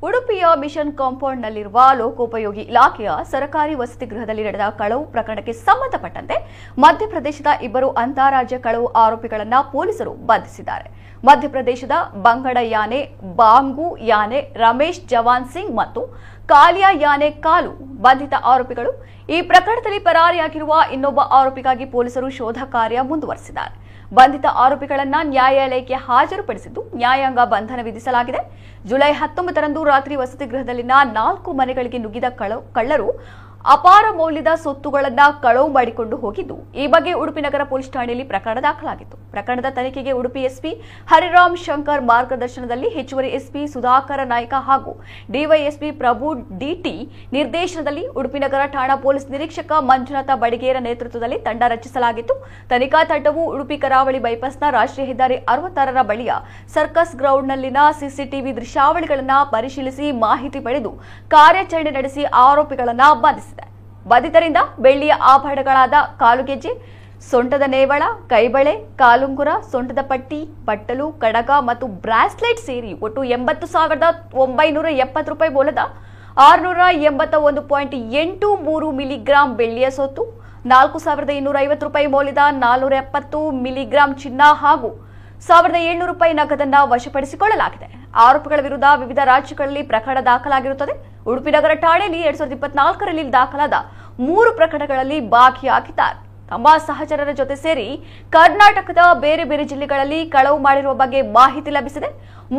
ಉಡುಪಿಯ ಮಿಷನ್ ಕಾಂಪೌಂಡ್ನಲ್ಲಿರುವ ಲೋಕೋಪಯೋಗಿ ಇಲಾಖೆಯ ಸರ್ಕಾರಿ ವಸತಿ ಗೃಹದಲ್ಲಿ ನಡೆದ ಕಳವು ಪ್ರಕರಣಕ್ಕೆ ಸಂಬಂಧಪಟ್ಟಂತೆ ಮಧ್ಯಪ್ರದೇಶದ ಇಬ್ಬರು ಅಂತಾರಾಜ್ಯ ಕಳವು ಆರೋಪಿಗಳನ್ನು ಪೊಲೀಸರು ಬಂಧಿಸಿದ್ದಾರೆ. ಮಧ್ಯಪ್ರದೇಶದ ಬಂಗಡ ಯಾನೆ ಬಾಂಗು ಯಾನೆ ರಮೇಶ್ ಜವಾನ್ ಸಿಂಗ್ ಮತ್ತು ಕಾಲಿಯಾ ಯಾನೆ ಕಾಲು ಬಂಧಿತ ಆರೋಪಿಗಳು. ಈ ಪ್ರಕರಣದಲ್ಲಿ ಪರಾರಿಯಾಗಿರುವ ಇನ್ನೊಬ್ಬ ಆರೋಪಿಗಾಗಿ ಪೊಲೀಸರು ಶೋಧ ಕಾರ್ಯ ಮುಂದುವರೆಸಿದ್ದಾರೆ. ಬಂಧಿತ ಆರೋಪಿಗಳನ್ನು ನ್ಯಾಯಾಲಯಕ್ಕೆ ಹಾಜರುಪಡಿಸಿದ್ದು ನ್ಯಾಯಾಂಗ ಬಂಧನ ವಿಧಿಸಲಾಗಿದೆ. ಜುಲೈ 19ರಂದು ರಾತ್ರಿ ವಸತಿ ಗೃಹದಲ್ಲಿನ 4 ಮನೆಗಳಿಗೆ ನುಗ್ಗಿದ ಕಳ್ಳರು ಅಪಾರ ಮೌಲ್ಯದ ಸೊತ್ತುಗಳನ್ನು ಕಳವು ಮಾಡಿಕೊಂಡು ಹೋಗಿದ್ದು, ಈ ಬಗ್ಗೆ ಉಡುಪಿ ನಗರ ಪೊಲೀಸ್ ಠಾಣೆಯಲ್ಲಿ ಪ್ರಕರಣ ದಾಖಲಾಗಿತ್ತು. ಪ್ರಕರಣದ ತನಿಖೆಗೆ ಉಡುಪಿ ಎಸ್ಪಿ ಹರಿರಾಮ್ ಶಂಕರ್ ಮಾರ್ಗದರ್ಶನದಲ್ಲಿ ಹೆಚ್ಚುವರಿ ಎಸ್ಪಿ ಸುಧಾಕರ ನಾಯ್ಕ ಹಾಗೂ ಡಿವೈಎಸ್ಪಿ ಪ್ರಭು ಡಿಟಿ ನಿರ್ದೇಶನದಲ್ಲಿ ಉಡುಪಿ ನಗರ ಠಾಣಾ ಪೊಲೀಸ್ ನಿರೀಕ್ಷಕ ಮಂಜುನಾಥ ಬಡಿಗೇರ ನೇತೃತ್ವದಲ್ಲಿ ತಂಡ ರಚಿಸಲಾಗಿತ್ತು. ತನಿಖಾ ತಂಡವು ಉಡುಪಿ ಕರಾವಳಿ ಬೈಪಾಸ್ನ ರಾಷ್ಟ್ರೀಯ ಹೆದ್ದಾರಿ 66ರ ಬಳಿಯ ಸರ್ಕಸ್ ಗ್ರೌಂಡ್ನಲ್ಲಿನ ಸಿಸಿಟಿವಿ ದೃಶ್ಯಾವಳಿಗಳನ್ನು ಪರಿಶೀಲಿಸಿ ಮಾಹಿತಿ ಪಡೆದು ಕಾರ್ಯಾಚರಣೆ ನಡೆಸಿ ಆರೋಪಿಗಳನ್ನು ಬಂಧಿಸಿದೆ. ಬಂಧಿತರಿಂದ ಬೆಳ್ಳಿಯ ಆಭರಣಗಳಾದ ಕಾಲುಗೆಜ್ಜೆ, ಸೊಂಟದ ನೇವಳ, ಕೈಬಳೆ, ಕಾಲುಂಗುರ, ಸೊಂಟದ ಪಟ್ಟಿ, ಬಟ್ಟಲು, ಕಡಗ ಮತ್ತು ಬ್ರಾಸ್ಲೆಟ್ ಸೇರಿ ಒಟ್ಟು 80,970 ರೂಪಾಯಿ ಮೌಲ್ಯದ 681.83 ಮಿಲಿಗ್ರಾಂ ಬೆಳ್ಳಿಯ ಸೊತ್ತು, 4,250 ರೂಪಾಯಿ ಮೌಲ್ಯದ 470 ಮಿಲಿಗ್ರಾಂ ಚಿನ್ನ ಹಾಗೂ 1,700 ರೂಪಾಯಿ ನಗದನ್ನು ವಶಪಡಿಸಿಕೊಳ್ಳಲಾಗಿದೆ. ಆರೋಪಿಗಳ ವಿರುದ್ಧ ವಿವಿಧ ರಾಜ್ಯಗಳಲ್ಲಿ ಪ್ರಕರಣ ದಾಖಲಾಗಿರುತ್ತದೆ. ಉಡುಪಿ ನಗರ ಠಾಣೆಯಲ್ಲಿ 2024ರಲ್ಲಿ ದಾಖಲಾದ 3 ಪ್ರಕರಣಗಳಲ್ಲಿ ಭಾಗಿಯಾಗಿದ್ದಾರೆ. ತಮ್ಮ ಸಹಚರರ ಜೊತೆ ಸೇರಿ ಕರ್ನಾಟಕದ ಬೇರೆ ಬೇರೆ ಜಿಲ್ಲೆಗಳಲ್ಲಿ ಕಳವು ಮಾಡಿರುವ ಬಗ್ಗೆ ಮಾಹಿತಿ ಲಭಿಸಿದೆ.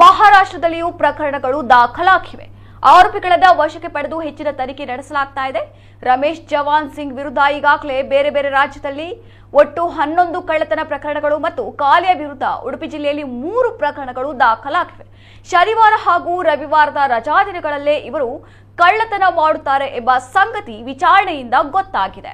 ಮಹಾರಾಷ್ಟ್ರದಲ್ಲಿಯೂ ಪ್ರಕರಣಗಳು ದಾಖಲಾಗಿವೆ. ಆರೋಪಿಗಳನ್ನ ವಶಕ್ಕೆ ಪಡೆದು ಹೆಚ್ಚಿನ ತನಿಖೆ ನಡೆಸಲಾಗ್ತಾ ಇದೆ. ರಮೇಶ್ ಜವಾನ್ ಸಿಂಗ್ ವಿರುದ್ಧ ಈಗಾಗಲೇ ಬೇರೆ ಬೇರೆ ರಾಜ್ಯದಲ್ಲಿ ಒಟ್ಟು 11 ಕಳ್ಳತನ ಪ್ರಕರಣಗಳು ಮತ್ತು ಕಾಲಿಯ ವಿರುದ್ಧ ಉಡುಪಿ ಜಿಲ್ಲೆಯಲ್ಲಿ 3 ಪ್ರಕರಣಗಳು ದಾಖಲಾಗಿವೆ. ಶನಿವಾರ ಹಾಗೂ ರವಿವಾರದ ರಜಾ ದಿನಗಳಲ್ಲೇ ಇವರು ಕಳ್ಳತನ ಮಾಡುತ್ತಾರೆ ಎಂಬ ಸಂಗತಿ ವಿಚಾರಣೆಯಿಂದ ಗೊತ್ತಾಗಿದೆ.